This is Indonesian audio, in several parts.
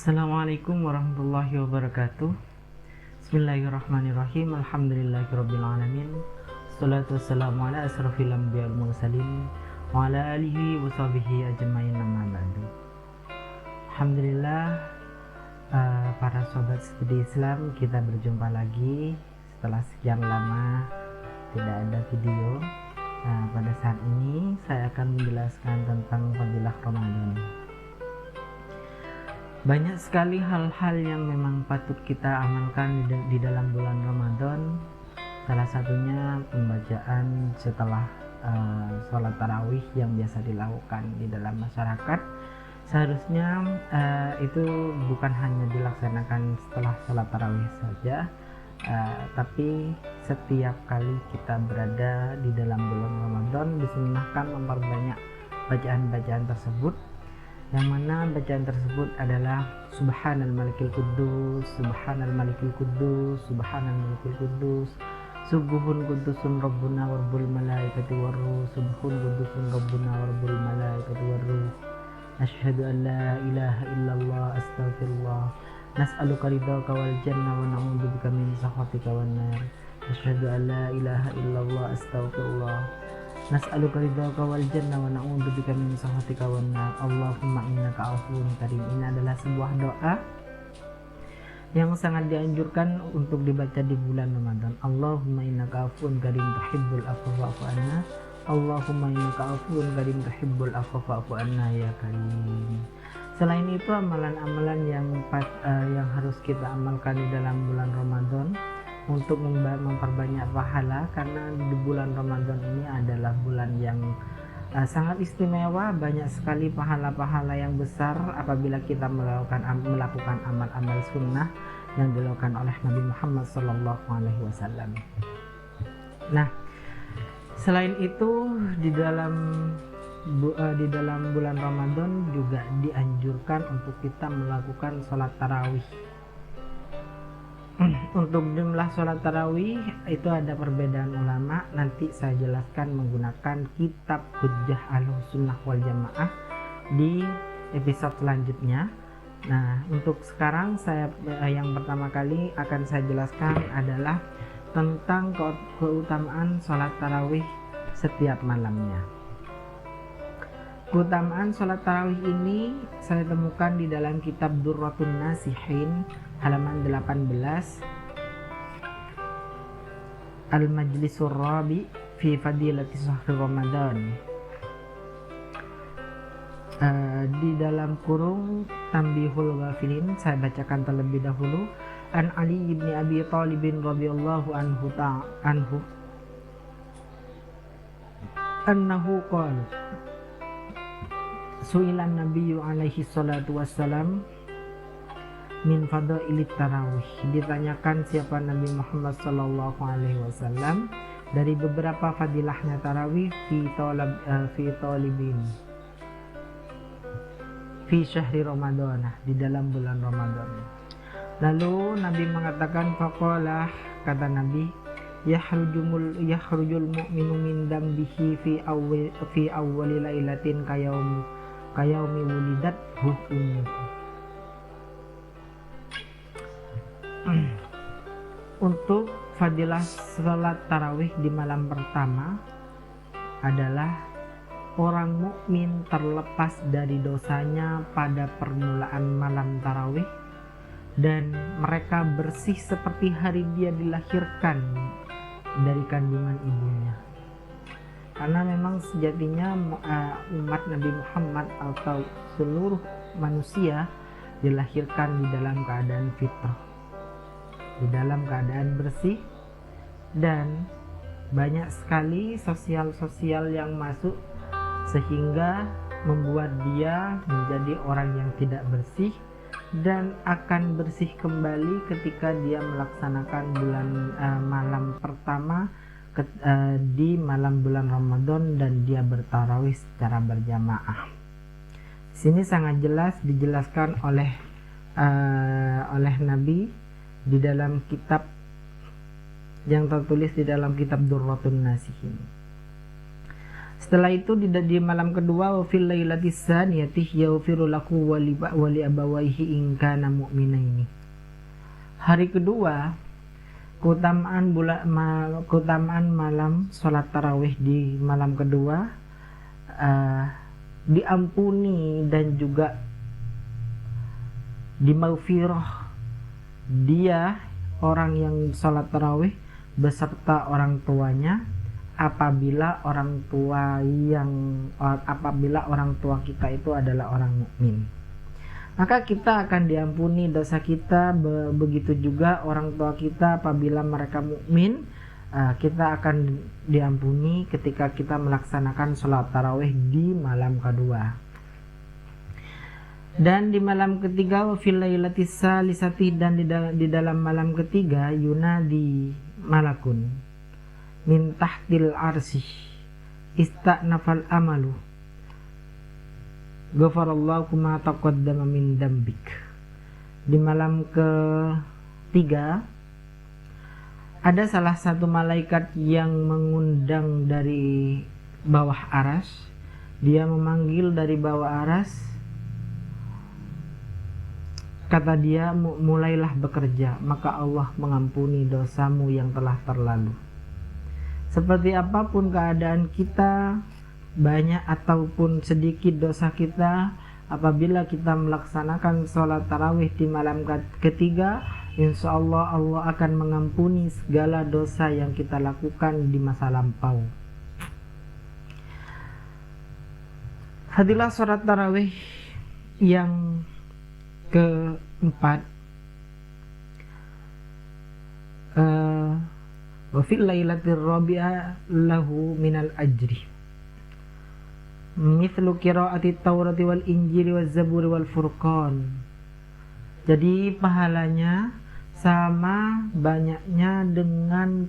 Assalamualaikum warahmatullahi wabarakatuh. Bismillahirrahmanirrahim. Alhamdulillahirrabbilalamin. Assalatu wassalamu ala asrafil anbiya wal mursalin wa ala alihi wa sahbihi ajmain, amma ba'du. Alhamdulillah, para sahabat studi Islam, kita berjumpa lagi setelah sekian lama tidak ada video. Pada saat ini saya akan menjelaskan tentang fadilah Ramadan. Banyak sekali hal-hal yang memang patut kita amalkan di dalam bulan Ramadan. Salah satunya pembacaan setelah sholat tarawih yang biasa dilakukan di dalam masyarakat. Seharusnya itu bukan hanya dilaksanakan setelah sholat tarawih saja, tapi setiap kali kita berada di dalam bulan Ramadan disunnahkan memperbanyak bacaan-bacaan tersebut, yang mana bacaan tersebut adalah Subhanal Malikil Quddus, Subhanal Malikil Quddus, Subhanal Malikil Quddus, Subuhun Quddusun Rabbuna Warbul Malaikati Warruh, Subuhun Quddusun Rabbuna Warbul Malaikati Warruh, Asyhadu an la ilaha illallah, astaghfirullah, Nas'aluka ridhaka wal jannah wa na'udzubika min sakhatika wan nar, Asyhadu an la ilaha illallah, astaghfirullah, Nas'aluka ridhaka wal jannah wa na'udzubika min sakhatika wan nar, Allahumma innaka afuwwun karim. Ini adalah sebuah doa yang sangat dianjurkan untuk dibaca di bulan Ramadan. Allahumma innaka afuwwun karim tuhibbul afwa fa'fu anna, Allahumma innaka afuwwun karim tuhibbul afwa fa'fu anna ya karim. Selain itu, amalan-amalan yang harus kita amalkan di dalam bulan Ramadan untuk memperbanyak pahala, karena di bulan Ramadan ini adalah bulan yang sangat istimewa. Banyak sekali pahala-pahala yang besar apabila kita melakukan amal-amal sunnah yang dilakukan oleh Nabi Muhammad SAW. Nah, selain itu di dalam bulan Ramadan juga dianjurkan untuk kita melakukan sholat tarawih. Untuk jumlah sholat tarawih itu ada perbedaan ulama, nanti saya jelaskan menggunakan kitab Hujjah Ahlussunnah wal Jamaah di episode selanjutnya. Nah, untuk sekarang yang pertama kali akan saya jelaskan adalah tentang keutamaan sholat tarawih setiap malamnya. Keutamaan sholat tarawih ini saya temukan di dalam kitab Durratun Nasihin halaman 18, Al-Majlisur Rabi fi Fadilati Shahri Ramadan. Di dalam kurung Tanbihul Ghafilin, saya bacakan terlebih dahulu. An Ali ibn Abi Thalib radhiyallahu anhu annahu qala Su'ilan Nabiyyu alaihi salatu wassalam min fadailit tarawih. Ditanyakan siapa Nabi Muhammad sallallahu alaihi wasallam dari beberapa fadilahnya tarawih fi talibin fi syahri Ramadan, di dalam bulan Ramadan. Lalu Nabi mengatakan, faqalah, kata Nabi, yakhrujul mu'minu min dambihi fi awwali lailatin kayaumi wulidat ummuhu. Untuk fadilah salat tarawih di malam pertama adalah orang mukmin terlepas dari dosanya pada permulaan malam tarawih, dan mereka bersih seperti hari dia dilahirkan dari kandungan ibunya. Karena memang sejatinya umat Nabi Muhammad atau seluruh manusia dilahirkan di dalam keadaan fitrah, di dalam keadaan bersih, dan banyak sekali sosial yang masuk sehingga membuat dia menjadi orang yang tidak bersih, dan akan bersih kembali ketika dia melaksanakan malam pertama di malam bulan Ramadan dan dia bertarawih secara berjamaah. Di sini sangat jelas dijelaskan oleh Nabi di dalam kitab yang tertulis di dalam kitab Durratun Nasihin. Setelah itu di malam kedua, wa fil lailatis tsaniyati yaghfiru laku wa li abawaihi in kana mu'minaini. Hari kedua, keutamaan malam sholat tarawih di malam kedua, diampuni dan juga dimaghfirah dia orang yang sholat tarawih beserta orang tuanya apabila orang tua kita itu adalah orang mukmin, maka kita akan diampuni dosa kita. Begitu juga orang tua kita apabila mereka mukmin, kita akan diampuni ketika kita melaksanakan sholat tarawih di malam kedua. Dan di malam ketiga, wa fil lailatis salisati, dan di dalam malam ketiga, yunadi malakun min tahtil arsy ista'nafal amalu ghafarallahu ma taqaddama min dambik. Di malam ketiga ada salah satu malaikat yang mengundang dari bawah aras. Dia memanggil dari bawah aras. Kata dia, mulailah bekerja, maka Allah mengampuni dosamu yang telah terlalu. Seperti apapun keadaan kita, banyak ataupun sedikit dosa kita, apabila kita melaksanakan sholat tarawih di malam ketiga, insya Allah Allah akan mengampuni segala dosa yang kita lakukan di masa lampau. Fadilah sholat tarawih yang keempat, wa fil lailatir rabi'ah lahu minal ajri mithlu qiraati taurati wal injili waz zaburi wal furqan. Jadi pahalanya sama banyaknya dengan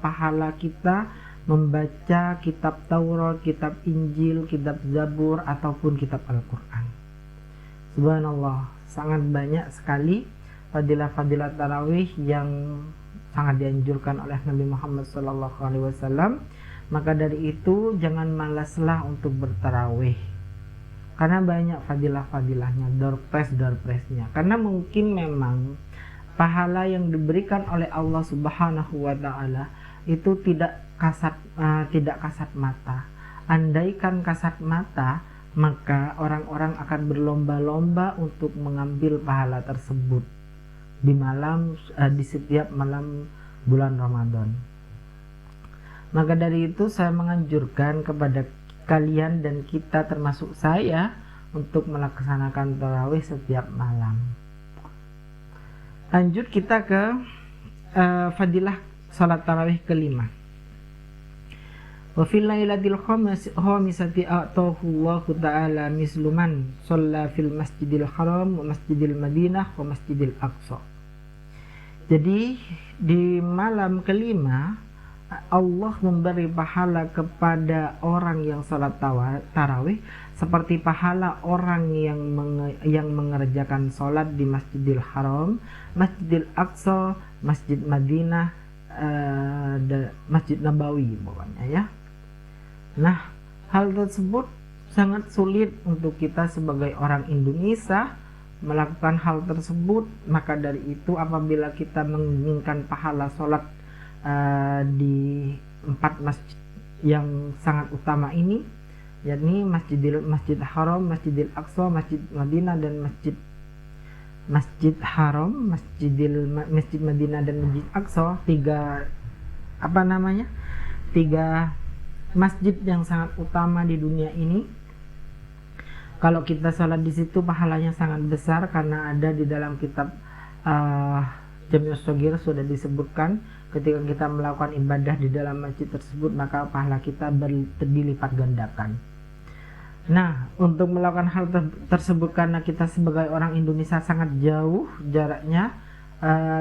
pahala kita membaca kitab Taurat, kitab Injil, kitab Zabur ataupun kitab Al-Qur'an. Subhanallah, sangat banyak sekali fadilah-fadilah tarawih yang sangat dianjurkan oleh Nabi Muhammad SAW. Maka dari itu jangan malaslah untuk bertarawih, karena banyak fadilah-fadilahnya, door-prize-nya. Karena mungkin memang pahala yang diberikan oleh Allah Subhanahu wa Ta'ala itu tidak kasat mata. Andaikan kasat mata, maka orang-orang akan berlomba-lomba untuk mengambil pahala tersebut di setiap malam bulan Ramadan. Maka dari itu saya menganjurkan kepada kalian dan kita termasuk saya untuk melaksanakan tarawih setiap malam. Lanjut kita ke fadilah salat tarawih kelima. Wa fil lailatil khamisati a'tahu Allah ta'ala misluman shalla fil masjidil haram wa masjidil madinah wa masjidil aqsa. Jadi di malam kelima Allah memberi pahala kepada orang yang salat tarawih seperti pahala orang yang mengerjakan salat di Masjidil Haram, Masjidil Aqsa, Masjid Madinah, Masjid Nabawi pokoknya ya. Nah, hal tersebut sangat sulit untuk kita sebagai orang Indonesia melakukan hal tersebut. Maka dari itu apabila kita menginginkan pahala sholat di 4 masjid yang sangat utama ini, yakni Masjid Haram, Masjidil Aqsa, Masjid Madinah dan Masjid Haram, Masjid Madinah dan Masjid Aqsa, tiga masjid yang sangat utama di dunia ini. Kalau kita sholat di situ pahalanya sangat besar, karena ada di dalam kitab Jami'us Shaghir sudah disebutkan ketika kita melakukan ibadah di dalam masjid tersebut maka pahala kita dilipat gandakan. Nah, untuk melakukan hal tersebut karena kita sebagai orang Indonesia sangat jauh jaraknya,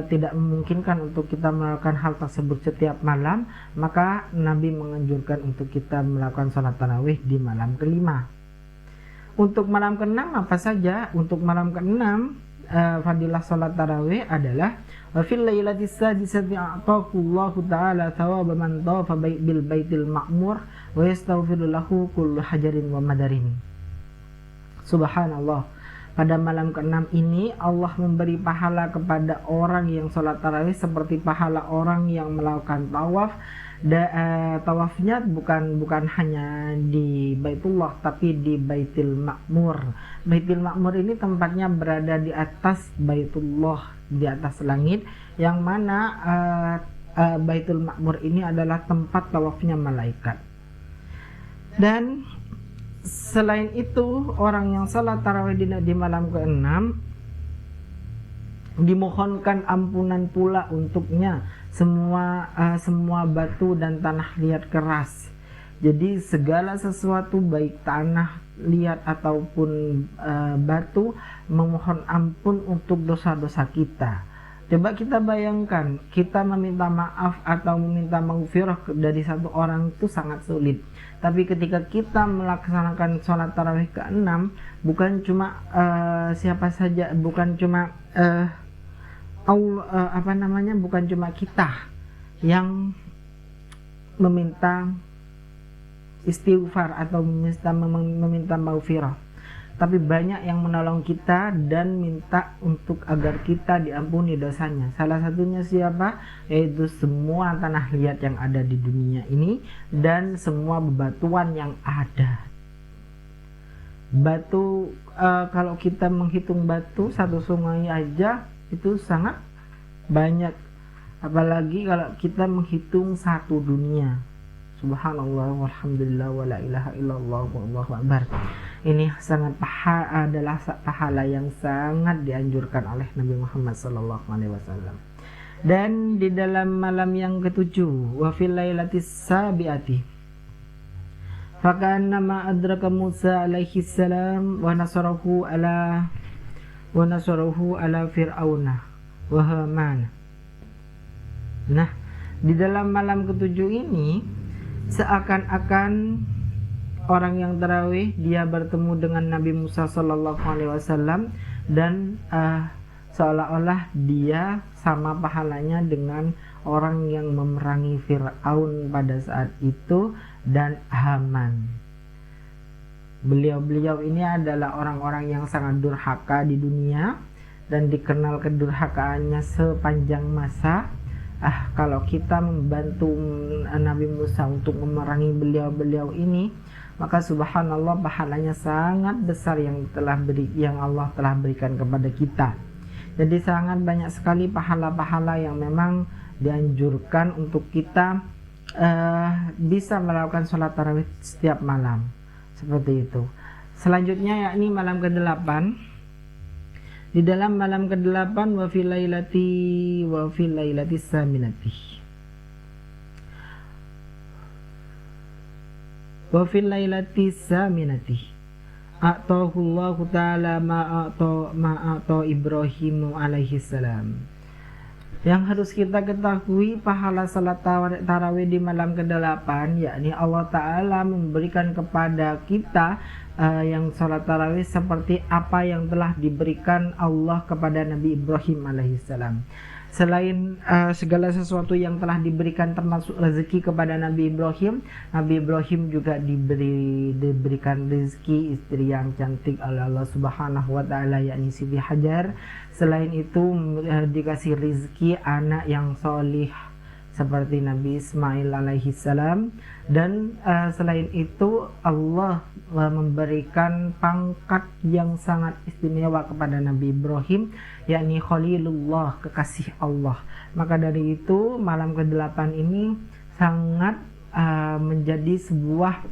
tidak memungkinkan untuk kita melakukan hal tersebut setiap malam, maka Nabi menganjurkan untuk kita melakukan sholat tarawih di malam kelima. Untuk malam keenam apa saja? Untuk malam keenam fadilah salat tarawih adalah wa fil lailatis sadisati a'taqullahu ta'ala thawaba man tawafa bil baitil ma'mur wa yastaghfiru lahu kullu hajarin wa madarin. Subhanallah, pada malam ke-6 ini Allah memberi pahala kepada orang yang sholat tarawih seperti pahala orang yang melakukan tawaf. Tawafnya bukan hanya di Baitullah tapi di Baitul Ma'mur. Baitul Ma'mur ini tempatnya berada di atas Baitullah, di atas langit, yang mana Baitul Ma'mur ini adalah tempat tawafnya malaikat. Dan selain itu, orang yang salat tarawih di malam ke-6 dimohonkan ampunan pula untuknya semua batu dan tanah liat keras. Jadi segala sesuatu baik tanah liat ataupun batu memohon ampun untuk dosa-dosa kita. Coba kita bayangkan, kita meminta maaf atau meminta maghfirah dari satu orang itu sangat sulit. Tapi ketika kita melaksanakan sholat tarawih ke-6, bukan cuma siapa saja, bukan cuma bukan cuma kita yang meminta istighfar atau meminta maghfirah, tapi banyak yang menolong kita dan minta untuk agar kita diampuni dosanya. Salah satunya siapa? Yaitu semua tanah liat yang ada di dunia ini dan semua bebatuan yang ada. Batu, kalau kita menghitung batu satu sungai aja itu sangat banyak, apalagi kalau kita menghitung satu dunia. Subhanallah walhamdulillah wa la ilaha illallah wallahu akbar. Ini adalah pahala yang sangat dianjurkan oleh Nabi Muhammad SAW. Dan di dalam malam yang ke-7, wa fil lailatis sabiati fakana ma adraka Musa alaihi salam wa nasarahu ala fir'auna wa haman. Nah, di dalam malam ke-7 ini seakan-akan orang yang tarawih dia bertemu dengan Nabi Musa sallallahu alaihi wasallam dan seolah-olah dia sama pahalanya dengan orang yang memerangi Fir'aun pada saat itu dan Haman. Beliau-beliau ini adalah orang-orang yang sangat durhaka di dunia dan dikenal kedurhakaannya sepanjang masa. Kalau kita membantu Nabi Musa untuk memerangi beliau-beliau ini, maka subhanallah pahalanya sangat besar yang Allah telah berikan kepada kita. Jadi sangat banyak sekali pahala-pahala yang memang dianjurkan untuk kita bisa melakukan sholat tarawih setiap malam. Seperti itu. Selanjutnya yakni malam ke-8. Di dalam malam ke-8 wa fil lailati saminati. Wa fil lailati saminati. A'tahullahu ta'ala ma'ata Ibrahim alaihi salam. Yang harus kita ketahui pahala salat tarawih di malam ke-8, yakni Allah Ta'ala memberikan kepada kita yang salat tarawih seperti apa yang telah diberikan Allah kepada Nabi Ibrahim alaihissalam. Selain segala sesuatu yang telah diberikan termasuk rezeki kepada Nabi Ibrahim juga diberikan rezeki istri yang cantik oleh Allah Subhanahu wa Ta'ala, yakni Siti Hajar. Selain itu dikasih rezeki anak yang solih seperti Nabi Ismail alaihi salam. Dan selain itu Allah memberikan pangkat yang sangat istimewa kepada Nabi Ibrahim, yakni Khalilullah, kekasih Allah. Maka dari itu malam ke-8 ini sangat menjadi sebuah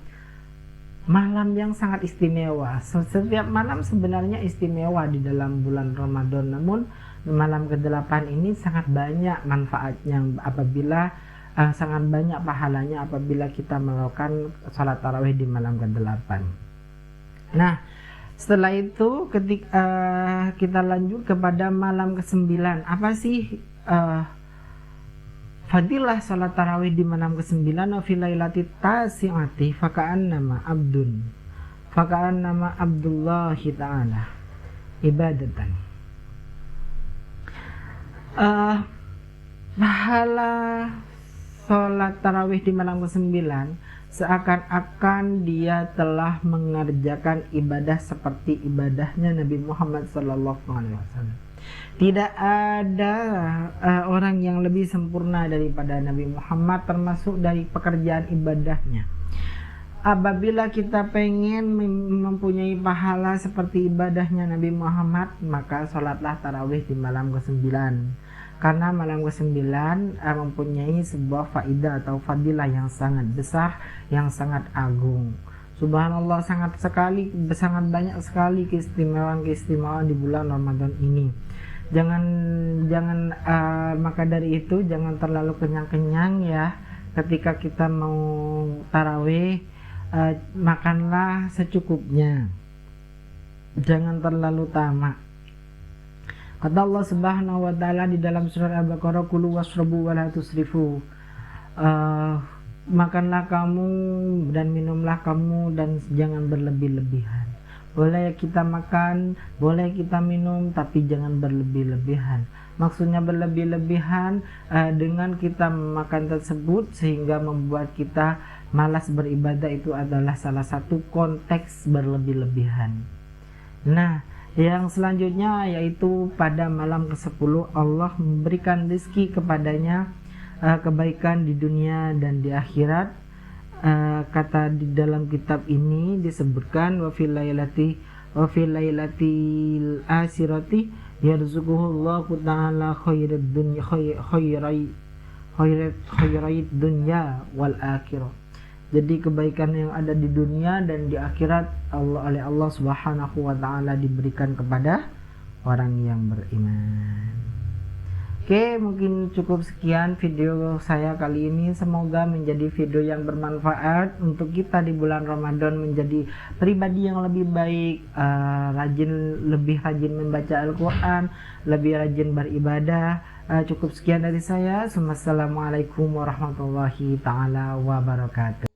malam yang sangat istimewa. Setiap malam sebenarnya istimewa di dalam bulan Ramadan, namun malam ke-8 ini sangat banyak manfaatnya apabila sangat banyak pahalanya apabila kita melakukan salat tarawih di malam ke-8. Nah, setelah itu ketika kita lanjut kepada malam ke-9. Apa sih fadilah salat tarawih di malam ke-9? Wa fil lailati tasi'ati faka'annama Abdullahi ta'ala ibadatan. Eh, pahala sholat tarawih di malam ke-9 seakan-akan dia telah mengerjakan ibadah seperti ibadahnya Nabi Muhammad SAW. Tidak ada orang yang lebih sempurna daripada Nabi Muhammad, termasuk dari pekerjaan ibadahnya. Apabila kita pengen mempunyai pahala seperti ibadahnya Nabi Muhammad, maka sholatlah tarawih di malam ke-9. Karena malam ke-9 mempunyai sebuah faidah atau fadilah yang sangat besar, yang sangat agung. Subhanallah, sangat banyak sekali keistimewaan di bulan Ramadan ini. Jangan maka dari itu jangan terlalu kenyang-kenyang ya. Ketika kita mau tarawih, makanlah secukupnya. Jangan terlalu tamak. Kata Allah Subhanahu wa taala di dalam surah Al-Baqarah, "Kulu washrabu wa la tusrifu." Makanlah kamu dan minumlah kamu dan jangan berlebih-lebihan. Boleh kita makan, boleh kita minum, tapi jangan berlebih-lebihan. Maksudnya berlebih-lebihan dengan kita makan tersebut sehingga membuat kita malas beribadah, itu adalah salah satu konteks berlebih-lebihan. Nah, yang selanjutnya yaitu pada malam ke-10 Allah memberikan rezeki kepadanya, kebaikan di dunia dan di akhirat. Kata di dalam kitab ini disebutkan wa fil lailatil asirati yarzuquhullahu ta'ala khairid dunya wal akhirah. Jadi kebaikan yang ada di dunia dan di akhirat oleh Allah Subhanahu wa taala diberikan kepada orang yang beriman. Oke, mungkin cukup sekian video saya kali ini. Semoga menjadi video yang bermanfaat untuk kita di bulan Ramadan menjadi pribadi yang lebih baik, lebih rajin membaca Al-Quran, lebih rajin beribadah. Cukup sekian dari saya. Wassalamualaikum warahmatullahi taala wabarakatuh.